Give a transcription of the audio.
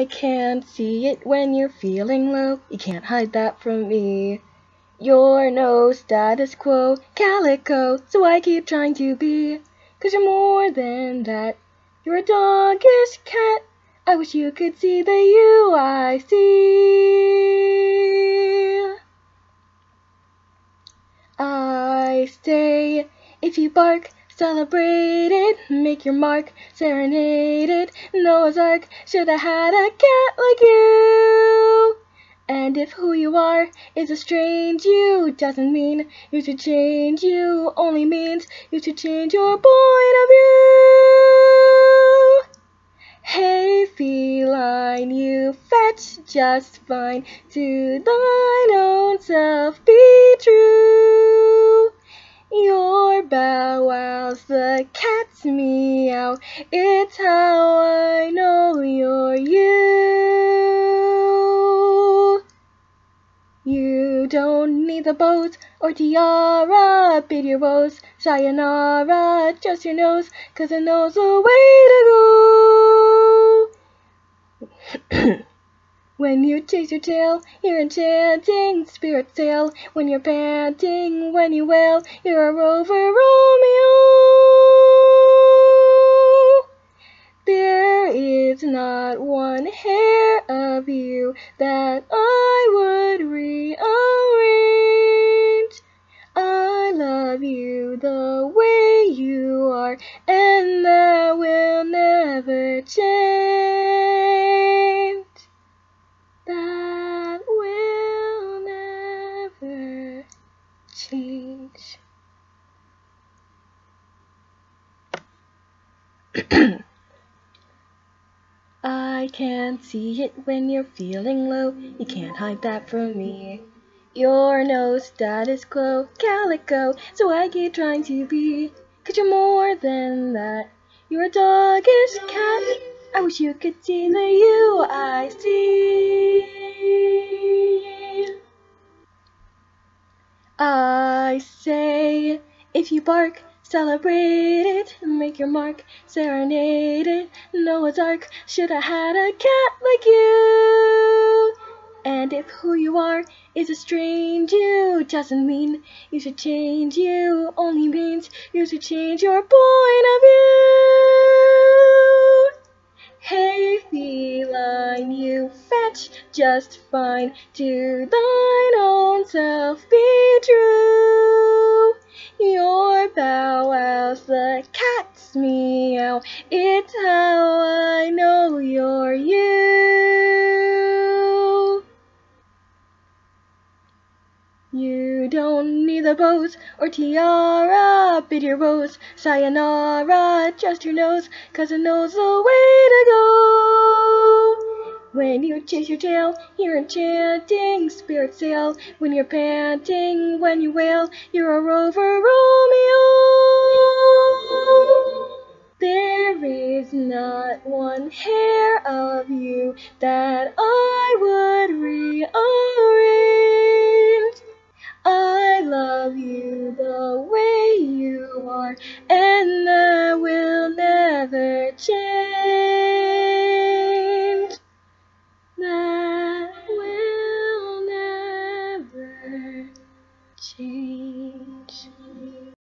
I can't see it when you're feeling low. You can't hide that from me. You're no status quo, calico, so I keep trying to be. 'Cause you're more than that. You're a doggish cat. I wish you could see the you I see. I stay. If you bark, celebrate it. Make your mark, serenade it. Noah's Ark should have had a cat like you. And if who you are is a strange you, doesn't mean you should change you, only means you should change your point of view. Hey feline, you fetch just fine, to thine own self be true. Your bow wows, the cat's meow, it's how I know you're you. You don't need the bows or tiara, bid your woes, sayonara, just your nose, 'cause it knows the way to go. When you chase your tail, you're enchanting, spirit sail. When you're panting, when you wail, you're a rover Romeo. There is not one hair of you that I would rearrange. I love you the way you are, and that will never change. That will never change. I can't see it when you're feeling low. You can't hide that from me. You're no status quo, calico, so I keep trying to be. 'Cause you're more than that. You're a doggish cat. I wish you could see the you I see. I say, if you bark, celebrate it, make your mark, serenade it. Noah's Ark should have had a cat like you. And if who you are is a strange you, doesn't mean you should change you, only means you should change your point of view. Hey feline, you fetch just fine, to thine own self be true. Your bow wows, the cat's meow, it's how I know you're you. You don't need the bows or tiara, bid your woes, sayonara, just your nose, 'cause it knows the way to go. When you chase your tail, you're enchanting, spirit sail. When you're panting, when you wail, you're a rover Romeo. There is not one hair of you that I would rearrange. I love you the way you are, and that will never change.